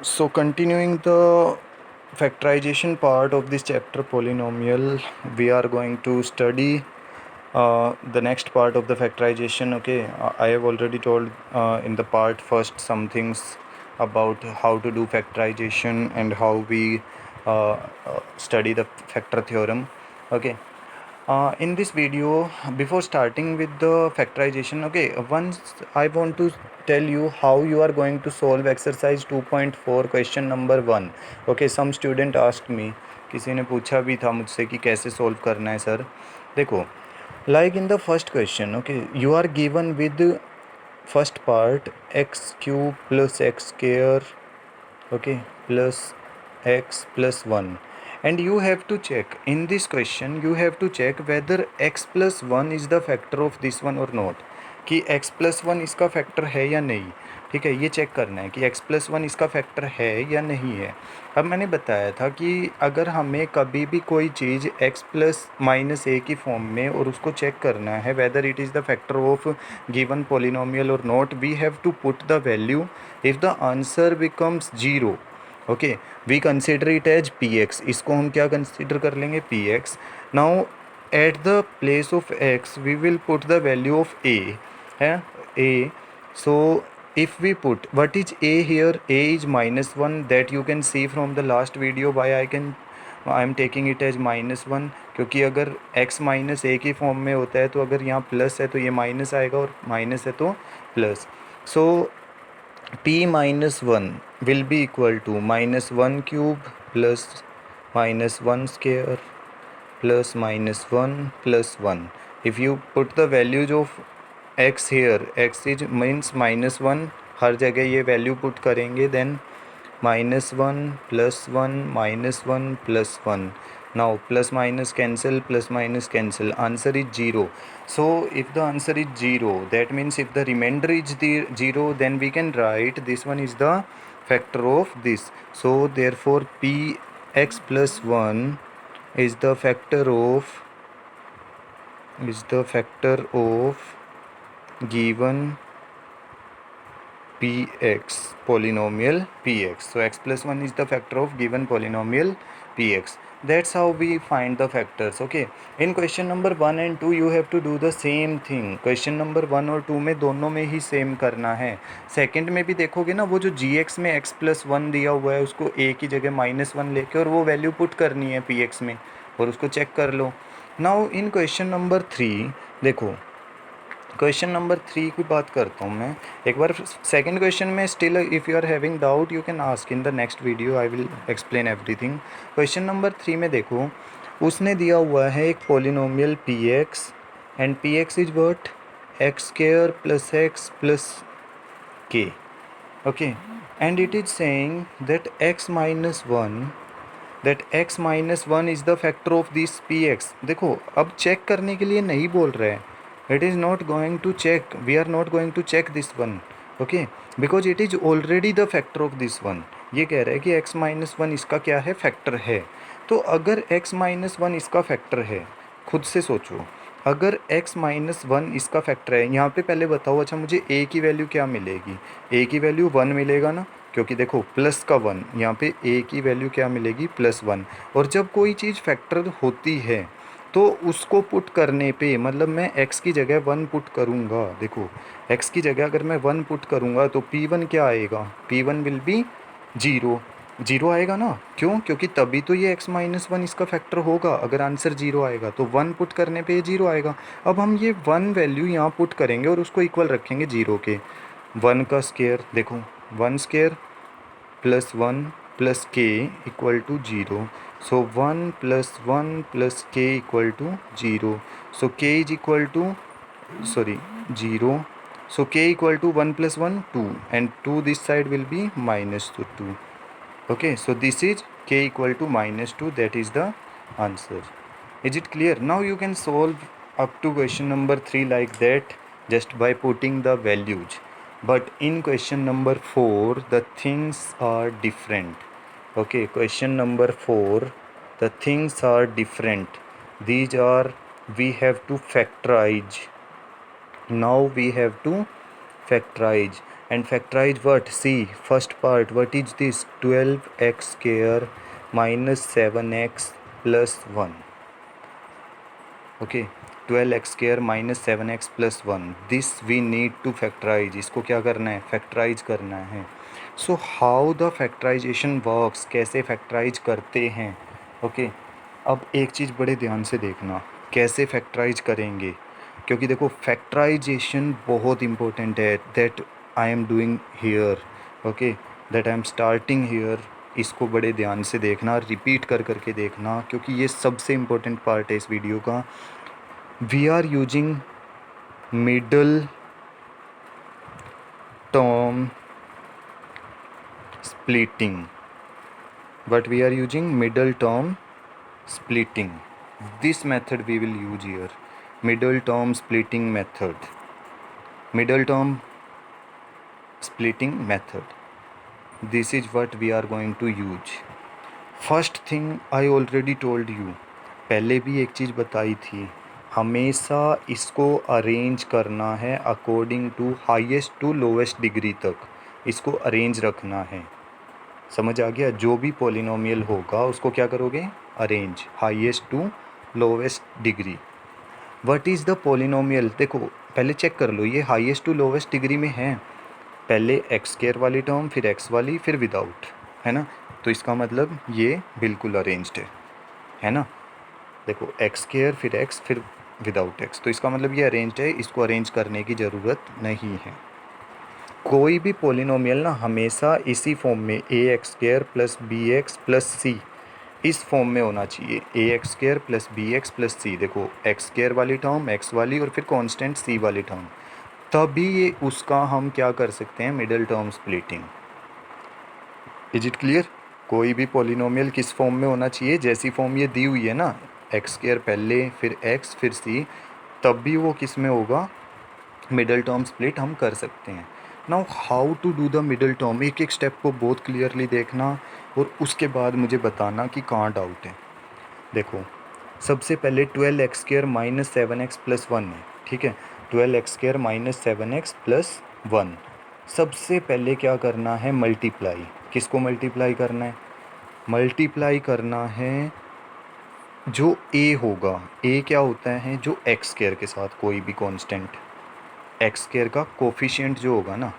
So continuing the factorization part of this chapter polynomial, we are going to study the next part of the factorization. Okay, I have already told in the part first some things about how to do factorization and how we study the factor theorem. Okay, in this video, before starting with the factorization, okay, once I want to tell you how you are going to solve exercise 2.4 question number 1. Okay, some student asked me, किसी ने पूछा भी था मुझसे कि कैसे solve करना है सर. देखो, like in the first question, okay, you are given with first part x cube plus x square, okay, plus x plus 1, and you have to check in this question, you have to check whether x plus 1 is the factor of this one or not, कि x plus 1 इसका factor है या नहीं. ठीक है, ये check करना है कि x plus 1 इसका फैक्टर है या नहीं है. अब मैंने बताया था कि अगर हमें कभी भी कोई चीज़ x plus माइनस ए की फॉर्म में और उसको चेक करना है whether it is the factor of given polynomial और not, we have to put the value. If the answer becomes 0, okay, we consider it as px. इसको हम क्या कंसिडर कर लेंगे, px. Now at the place of x we will put the value of a, है a. So if we put what is a here, a is -1, that you can see from the last video. why I am taking it as -1, क्योंकि अगर x minus a की form में होता है तो अगर यहाँ प्लस है तो ये माइनस आएगा और माइनस है तो plus. So p minus 1 will be equal to -1 cube plus -1 square plus -1 plus 1. If you put the values of x here, x is means -1, हर जगह ये वैल्यू पुट करेंगे, then -1 plus 1 -1 plus 1. Now plus minus cancel, answer is 0. So if the answer is 0, that means if the remainder is the 0, then we can write this one is the factor of this. So therefore px plus 1 is the factor of given px, polynomial px. So x plus 1 is the factor of given polynomial px. That's how we find the factors. Okay, in question number 1 and 2 you have to do the same thing. question number 1 और 2 में दोनों में ही same करना है. Second में भी देखोगे ना, वो जो gx में x plus 1 दिया हुआ है उसको a की जगह -1 लेके और वो वैल्यू पुट करनी है px में और उसको चेक कर लो. नाउ इन क्वेश्चन नंबर 3 देखो, क्वेश्चन नंबर 3 की बात करता हूँ मैं एक बार. सेकंड क्वेश्चन में still if you are having doubt you can ask in the next video, I will explain everything. Question number 3 में देखो, उसने दिया हुआ है एक polynomial px and px is what, x square plus x plus k. Okay, and it is saying that x minus 1 is the factor of this px. देखो, अब check करने के लिए नहीं बोल रहे हैं, it is not going to check, we are not going to check this one, okay, because it is already the factor of this one. ये कह रहा है कि x minus 1 इसका क्या है, फैक्टर है. तो अगर x minus 1 इसका फैक्टर है, खुद से सोचो, अगर x minus 1 इसका फैक्टर है, यहाँ पे पहले बताओ, अच्छा मुझे a की वैल्यू क्या मिलेगी, a की वैल्यू 1 मिलेगा ना, क्योंकि देखो प्लस का 1, यहाँ पे a की वैल्यू क्या मिलेगी, +1. और जब कोई चीज़ फैक्टर होती है तो उसको पुट करने पे, मतलब मैं x की जगह 1 पुट करूँगा, देखो x की जगह अगर मैं 1 पुट करूँगा तो p1 क्या आएगा, p1 विल बी 0 आएगा ना. क्यों, क्योंकि तभी तो ये x माइनस 1 इसका फैक्टर होगा. अगर आंसर 0 आएगा तो 1 पुट करने पे ये 0 आएगा. अब हम ये 1 वैल्यू यहाँ पुट करेंगे और उसको इक्वल रखेंगे 0 के. 1 का स्क्वायर, देखो 1 square plus 1 plus k equal to 0. So 1 plus 1 plus k equal to 0. So k is equal to 0. So k equal to 1 plus 1 2 and 2 this side will be -2. Okay, so this is k equal to -2, that is the answer. Is it clear? Now you can solve up to question number 3 like that, just by putting the values. But in question number 4 the things are different. Okay, question number 4 the things are different. These are, we have to factorize. Now we have to factorize. and factorize what? See, first part, what is this? 12x square minus 7x plus 1. Okay, 12x square minus 7x plus 1. This we need to factorize. इसको क्या करना है? factorize करना है. So how the factorization works? कैसे factorize करते हैं? Okay, अब एक चीज़ बड़े ध्यान से देखना, कैसे factorize करेंगे, क्योंकि देखो factorization बहुत important है. That I am doing here. Okay, that I am starting here. इसको बड़े ध्यान से देखना, रिपीट कर करके देखना, क्योंकि ये सबसे इम्पोर्टेंट पार्ट है इस वीडियो का. We are using middle term splitting. But we are using middle term splitting. This method we will use here. Middle term splitting method. Middle term splitting method. This is what we are going to use. First thing I already told you. पहले भी एक चीज़ बताई थी, हमेशा इसको arrange करना है according to highest to lowest degree तक. इसको अरेंज रखना है. समझ आ गया? जो भी पॉलिनोमियल होगा उसको क्या करोगे? Arrange highest to lowest degree. What is the polynomial? देखो पहले चेक कर लो, ये हाईएस्ट टू लोवेस्ट डिग्री में है. पहले एक्स स्क्वायर वाली टर्म, फिर एक्स वाली, फिर विदाउट, है ना? तो इसका मतलब ये बिल्कुल अरेंज्ड है ना? देखो एक्स स्क्वायर, फिर एक्स, फिर विदाउट एक्स, तो इसका मतलब ये अरेंज्ड है. इसको अरेंज करने की ज़रूरत नहीं है. कोई भी पॉलिनोमियल ना हमेशा इसी फॉर्म में a x square plus b x plus c, इस फॉर्म में होना चाहिए. A x square plus b x plus c. देखो एक्स स्क्वायर वाली टर्म, एक्स वाली, और फिर कांस्टेंट सी वाली टर्म. तभी ये उसका हम क्या कर सकते हैं? Middle term splitting. Is it clear? कोई भी पॉलिनोमियल किस फॉर्म में होना चाहिए? जैसी फॉर्म ये दी हुई है ना, एक्स स्क्वायर पहले, फिर एक्स, फिर सी, तब भी वो किस में होगा? मिडल टर्म स्प्लिट हम कर सकते हैं. Now how to do the middle term? एक एक स्टेप को बहुत क्लियरली देखना और उसके बाद मुझे बताना कि कहाँ डाउट है. देखो सबसे पहले 12x square minus 7x plus 1 है. ठीक है, 12x square minus 7x plus 1. सबसे पहले क्या करना है? मल्टीप्लाई. किसको मल्टीप्लाई करना है? मल्टीप्लाई करना है जो a होगा. a क्या होता है? जो एक्स स्क्वायर के साथ कोई भी कांस्टेंट, एक्स स्क्वायर का कोफिशिएंट जो होगा ना,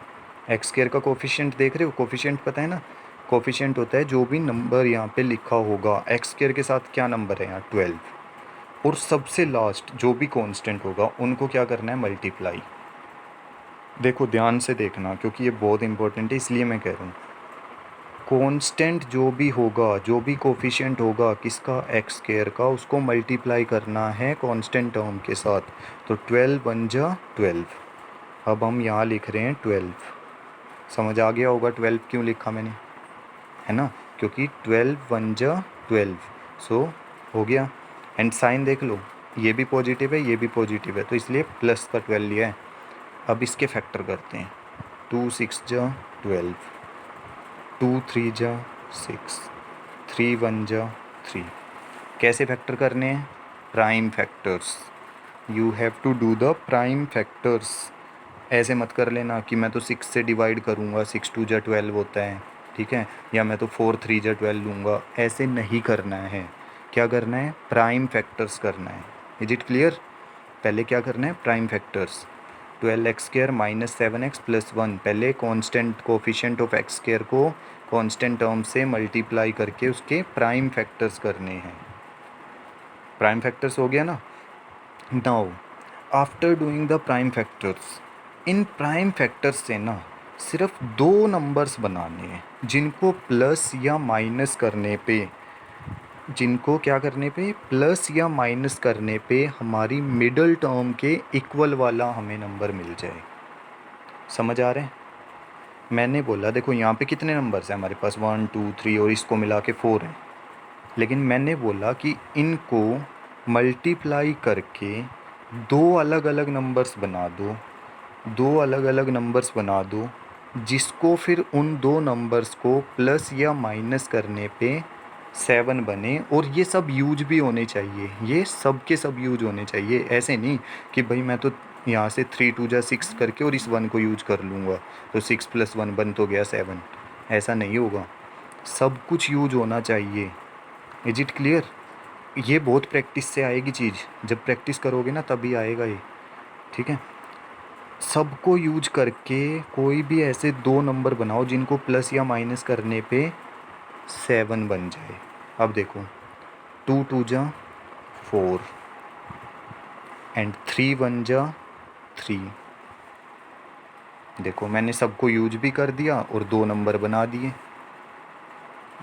एक्स स्क्वायर का कोफिशिएंट देख रहे हो? कोफिशिएंट पता है ना? कोफिशिएंट होता है जो भी नंबर यहाँ पे लिखा होगा एक्स स्क्वायर के साथ. क्या नंबर है यहाँ? 12. और सबसे लास्ट जो भी कांस्टेंट होगा उनको क्या करना है? मल्टीप्लाई. देखो ध्यान से देखना, क्योंकि ये बहुत इंपॉर्टेंट है, इसलिए मैं कह रहा हूँ. कांस्टेंट जो भी होगा, जो भी कोफिशिएंट होगा किसका? एक्स स्क्वायर का, उसको मल्टीप्लाई करना है कांस्टेंट टर्म के साथ. तो 12 बन जा 12. अब हम यहाँ लिख रहे हैं 12. समझ आ गया होगा 12 क्यों लिखा मैंने, है ना? क्योंकि 12 वन जा 12. सो हो गया. एंड साइन देख लो, ये भी पॉजिटिव है, ये भी पॉजिटिव है, तो इसलिए प्लस का 12 लिया है. अब इसके फैक्टर करते हैं. 2 6 जा 12, 2 3 जा 6, 3 1 जा 3. कैसे फैक्टर करने हैं? Prime factors. You have to do the prime factors. ऐसे मत कर लेना कि मैं तो 6 से डिवाइड करूँगा, 6 2 जा 12 होता है, ठीक है, या मैं तो 4 3 जा 12 लूँगा. ऐसे नहीं करना है. क्या करना है? प्राइम फैक्टर्स करना है. Is it clear? पहले क्या करना है? Prime factors. 12x square minus 7x plus 1, पहले constant coefficient of x square को कांस्टेंट टर्म से मल्टीप्लाई करके उसके प्राइम फैक्टर्स करने हैं. प्राइम फैक्टर्स हो गया ना? Now after doing the prime factors, in prime factors से ना सिर्फ दो नंबर्स बनाने हैं जिनको प्लस या माइनस करने पे, जिनको क्या करने पे? प्लस या माइनस करने पे हमारी मिडल टर्म के इक्वल वाला हमें नंबर मिल जाए. समझ आ रहे हैं? मैंने बोला देखो यहाँ पे कितने नंबर्स हैं हमारे पास? 1 2 3 और इसको मिला के 4 हैं. लेकिन मैंने बोला कि इनको मल्टीप्लाई करके दो अलग अलग नंबर्स बना दो, दो अलग अलग नंबर्स बना दो, जिसको फिर उन दो नंबर्स को प्लस या माइनस करने पे 7 बने. और ये सब यूज भी होने चाहिए, ये सब के सब यूज होने चाहिए. ऐसे नहीं कि भाई मैं तो यहाँ से 3 2 जा 6 करके और इस 1 को यूज कर लूँगा, तो 6 + 1 बन तो गया 7। ऐसा नहीं होगा, सब कुछ यूज होना चाहिए। Is it clear? ये बहुत प्रैक्टिस से आएगी चीज़, जब प्रैक्टिस करोगे ना तभी आएगा ये, ठीक है। सबको यूज करके कोई भी ऐसे दो नंबर बनाओ जिनको प्लस या माइनस करने पे 7 बन जाए। अब देखो 2 2 जा 4 एंड 3 1 जा 3। देखो मैंने सबको यूज भी कर दिया और दो नंबर बना दिए,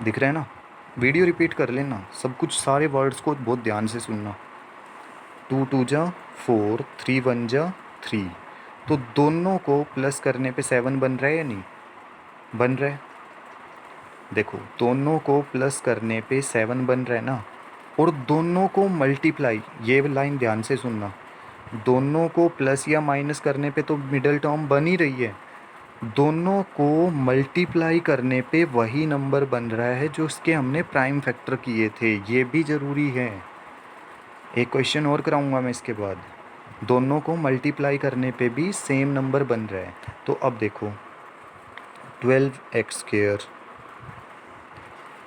दिख रहा है ना। वीडियो रिपीट कर लेना, सब कुछ सारे वर्ड्स को बहुत ध्यान से सुनना। 2 2 जा 4, 3 1 जा 3, तो दोनों को प्लस करने पे 7 बन रहा है या नहीं बन रहा है? देखो दोनों को प्लस करने पे 7 बन रहा है ना, और दोनों को मल्टीप्लाई, ये लाइन ध्यान से सुनना, दोनों को प्लस या माइनस करने पे तो मिडल टर्म बन ही रही है, दोनों को मल्टीप्लाई करने पे वही नंबर बन रहा है जो उसके हमने प्राइम फैक्टर किए थे, ये भी ज़रूरी है। एक क्वेश्चन और कराऊंगा मैं इसके बाद, दोनों को मल्टीप्लाई करने पे भी सेम नंबर बन रहा है। तो अब देखो 12x²,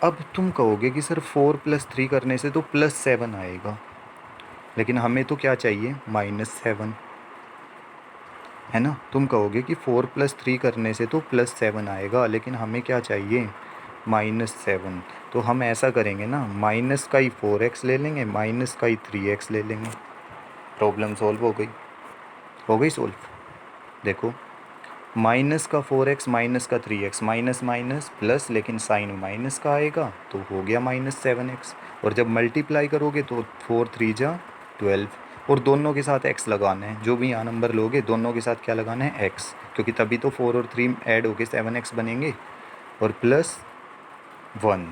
अब तुम कहोगे कि सर 4 + 3 करने से तो +7 आएगा, लेकिन हमें तो क्या चाहिए -7, है ना। तुम कहोगे कि 4 + 3 करने से तो +7 आएगा, लेकिन हमें क्या चाहिए -7। तो हम ऐसा करेंगे ना, माइनस का ही 4x ले लेंगे, माइनस का ही 3x ले लेंगे, प्रॉब्लम सॉल्व हो गई सॉल्व। देखो माइनस का 4x माइनस का 3x, माइनस माइनस प्लस, लेकिन साइन माइनस का आएगा तो हो गया -7x। और जब मल्टीप्लाई करोगे तो 4 3 जा 12, और दोनों के साथ x लगाना है, जो भी यहाँ नंबर लोगे दोनों के साथ क्या लगाना है x, क्योंकि तभी तो 4 और 3 ऐड होके 7x बनेंगे, और +1।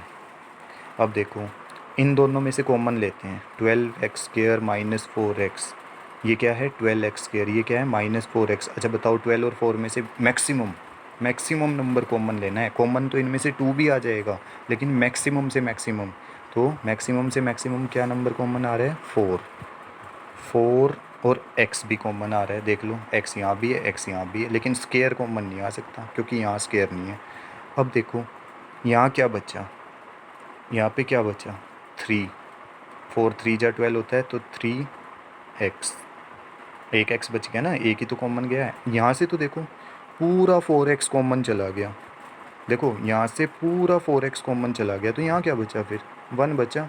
अब देखो इन दोनों में से कॉमन लेते हैं, 12x² - 4x, ये क्या है 12x², ये क्या है -4x। अच्छा बताओ 12 और 4 में से मैक्सिमम नंबर कॉमन लेना है, कॉमन तो इनमें से 2 भी आ जाएगा, लेकिन मैक्सिमम से मैक्सिमम, तो मैक्सिमम से मैक्सिमम क्या नंबर कॉमन आ रहा है 4 और x भी कॉमन आ रहा है, देख लो x यहाँ भी है x यहाँ भी है, लेकिन स्केयर कॉमन नहीं आ सकता क्योंकि यहाँ स्केयर नहीं है। अब देखो यहाँ क्या बचा, यहाँ पे क्या बचा 3, 4 3 जा 12 होता है, तो 3x, एक x बच गया ना, एक ही तो कॉमन गया है। यहाँ से तो देखो पूरा 4x कॉमन चला गया, देखो यहाँ से पूरा 4x कॉमन चला गया, तो यहाँ क्या बचा फिर 1 बचा,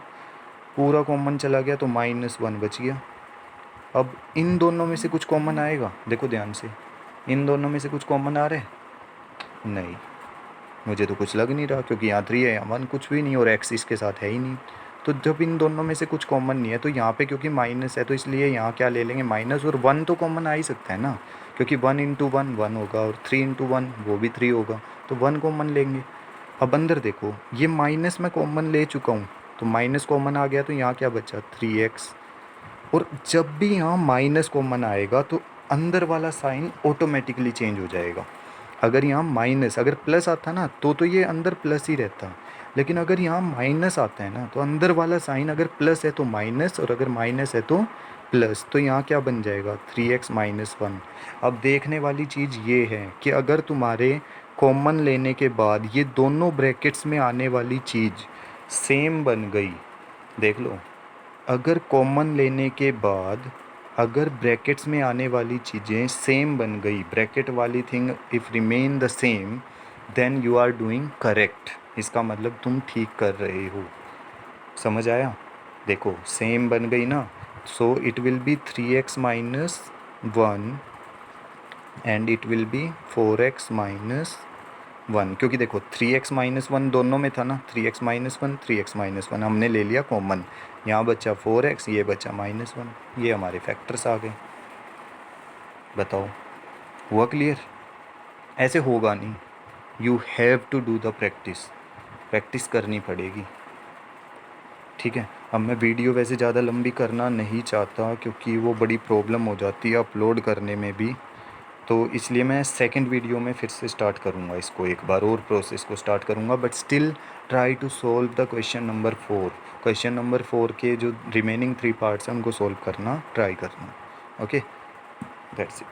पूरा कॉमन चला गया तो -1 बच गया। अब इन दोनों में से कुछ कॉमन आएगा, देखो ध्यान से, इन दोनों में से कुछ कॉमन आ रहे हैं नहीं, मुझे तो कुछ लग नहीं रहा, क्योंकि यहाँ 3 है, यहाँ 1 कुछ भी नहीं, और x इसके साथ है ही नहीं। तो जब इन दोनों में से कुछ कॉमन नहीं है, तो यहाँ पे क्योंकि माइनस है तो इसलिए यहाँ क्या ले लेंगे माइनस, और 1 तो कॉमन आ ही सकता है ना, क्योंकि 1 × 1 1 होगा, और 3 × 1 वो भी 3 होगा, तो 1 कॉमन लेंगे। अब अंदर देखो ये माइनस मैं कॉमन ले चुका हूँ, तो माइनस कॉमन आ गया, तो यहाँ क्या बचा 3x। और जब भी यहाँ माइनस कॉमन आएगा तो अंदर वाला साइन ऑटोमेटिकली चेंज हो जाएगा। अगर यहाँ माइनस, अगर प्लस आता ना तो ये अंदर प्लस ही रहता, लेकिन अगर यहाँ माइनस आता है ना तो अंदर वाला साइन अगर प्लस है तो माइनस, और अगर माइनस है तो प्लस, तो यहाँ क्या बन जाएगा 3x - 1। अब देखने वाली चीज़ ये है कि अगर तुम्हारे कॉमन लेने के बाद ये दोनों ब्रैकेट्स में आने वाली चीज़ सेम बन गई, देख लो, अगर कॉमन लेने के बाद अगर ब्रैकेट्स में आने वाली चीज़ें सेम बन गई, ब्रैकेट वाली thing if remain the same, then you are doing correct, इसका मतलब तुम ठीक कर रहे हो। समझ आया? देखो सेम बन गई ना, so it will be 3x - 1 and it will be 4x - 1, क्योंकि देखो 3x - 1 दोनों में था ना, 3x - 1 3x - 1 हमने ले लिया कॉमन, यहाँ बचा 4x, ये बचा -1, ये हमारे फैक्टर्स आ गए। बताओ हुआ क्लियर? ऐसे होगा नहीं, you have to do the practice करनी पड़ेगी, ठीक है। अब मैं वीडियो वैसे ज़्यादा लंबी करना नहीं चाहता क्योंकि वो बड़ी प्रॉब्लम हो जाती है अपलोड करने में भी, तो इसलिए मैं सेकंड वीडियो में फिर से स्टार्ट करूँगा, इसको एक बार और प्रोसेस को स्टार्ट करूँगा, but still try to solve the question number 4। Question number 4 के जो रिमेनिंग 3 पार्ट्स हैं उनको सोल्व करना ट्राई करना, ओके। That's it.